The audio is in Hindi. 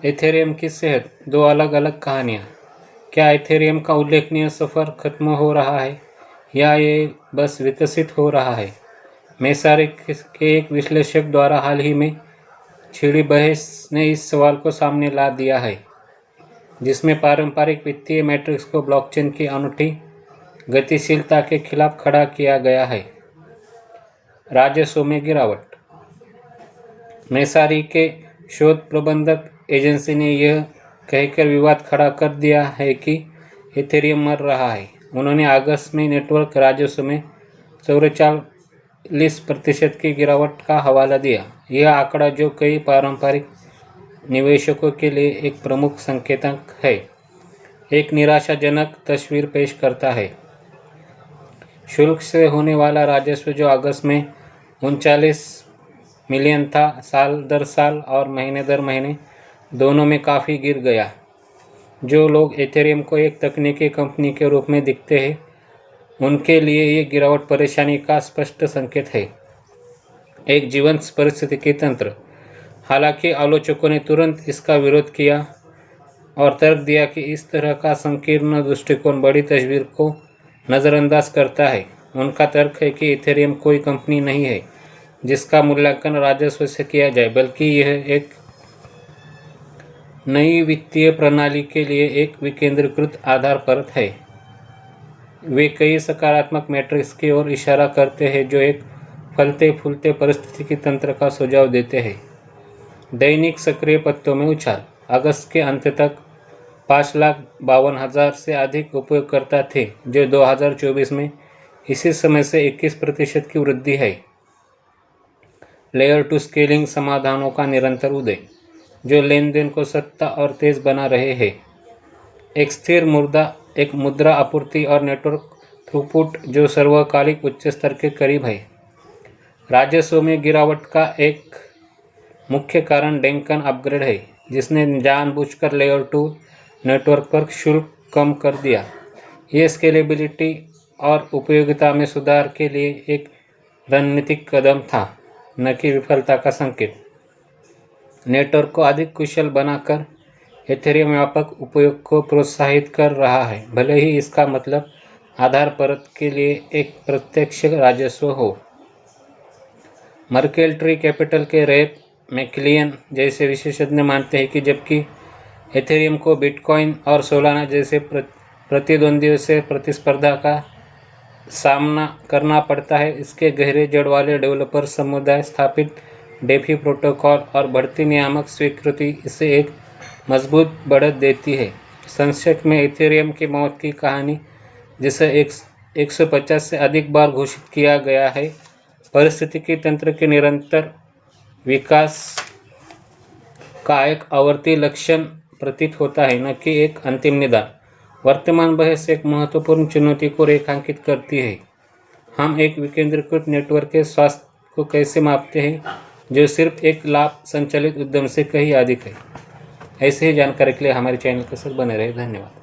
एथेरियम की सेहत, दो अलग अलग कहानियाँ। क्या एथेरियम का उल्लेखनीय सफ़र खत्म हो रहा है या ये बस विकसित हो रहा है? मेसारी के एक विश्लेषक द्वारा हाल ही में छिड़ी बहस ने इस सवाल को सामने ला दिया है, जिसमें पारंपरिक वित्तीय मैट्रिक्स को ब्लॉकचेन की अनूठी गतिशीलता के खिलाफ खड़ा किया गया है। राजस्व में गिरावट। मेसारी के शोध प्रबंधक एजेंसी ने यह कहकर विवाद खड़ा कर दिया है कि एथेरियम मर रहा है। उन्होंने अगस्त में नेटवर्क राजस्व में 44% की गिरावट का हवाला दिया। यह आंकड़ा, जो कई पारंपरिक निवेशकों के लिए एक प्रमुख संकेतक है, एक निराशाजनक तस्वीर पेश करता है। शुल्क से होने वाला राजस्व, जो अगस्त में 39 मिलियन था, साल दर साल और महीने दर महीने दोनों में काफ़ी गिर गया। जो लोग एथेरियम को एक तकनीकी कंपनी के रूप में देखते हैं, उनके लिए ये गिरावट परेशानी का स्पष्ट संकेत है। एक जीवंत पारिस्थितिकी तंत्र। हालांकि आलोचकों ने तुरंत इसका विरोध किया और तर्क दिया कि इस तरह का संकीर्ण दृष्टिकोण बड़ी तस्वीर को नज़रअंदाज करता है। उनका तर्क है कि एथेरियम कोई कंपनी नहीं है जिसका मूल्यांकन राजस्व से किया जाए, बल्कि यह एक नई वित्तीय प्रणाली के लिए एक विकेंद्रीकृत आधार परत है। वे कई सकारात्मक मैट्रिक्स की ओर इशारा करते हैं जो एक फलते फूलते पारिस्थितिकी तंत्र का सुझाव देते हैं। दैनिक सक्रिय पत्तों में उछाल। अगस्त के अंत तक 5,52,000 से अधिक उपयोगकर्ता थे, जो 2024 में इसी समय से 21% की वृद्धि है। लेयर 2 स्केलिंग समाधानों का निरंतर उदय, जो लेन देन को सस्ता और तेज बना रहे हैं। एक स्थिर मुद्रा आपूर्ति और नेटवर्क थ्रूपुट जो सर्वकालिक उच्च स्तर के करीब है। राजस्व में गिरावट का एक मुख्य कारण डेंकन अपग्रेड है, जिसने जानबूझकर लेयर 2 नेटवर्क पर शुल्क कम कर दिया। ये स्केलेबिलिटी और उपयोगिता में सुधार के लिए एक रणनीतिक कदम था, न कि विफलता का संकेत। नेटवर्क को अधिक कुशल बनाकर एथेरियम व्यापक उपयोग को प्रोत्साहित कर रहा है, भले ही इसका मतलब आधार परत के लिए एक प्रत्यक्ष राजस्व हो। मर्केल ट्री कैपिटल के रैप मैकलियन जैसे विशेषज्ञ मानते हैं कि जबकि एथेरियम को बिटकॉइन और सोलाना जैसे प्रतिद्वंद्वियों से प्रतिस्पर्धा का सामना करना पड़ता है, इसके गहरे जड़ वाले डेवलपर समुदाय, स्थापित डेफी प्रोटोकॉल और बढ़ती नियामक स्वीकृति इसे एक मजबूत बढ़त देती है। संक्षेप में, एथेरियम की मौत की कहानी, जिसे 150 से अधिक बार घोषित किया गया है, पारिस्थितिकी तंत्र के निरंतर विकास का एक आवर्ती लक्षण प्रतीत होता है, न कि एक अंतिम निदान। वर्तमान बहस एक महत्वपूर्ण चुनौती को रेखांकित करती है। हम एक विकेंद्रीकृत नेटवर्क के स्वास्थ्य को कैसे मापते हैं, जो सिर्फ एक लाभ संचालित उद्यम से कहीं अधिक है। ऐसे ही जानकारी के लिए हमारे चैनल के साथ बने रहे। धन्यवाद।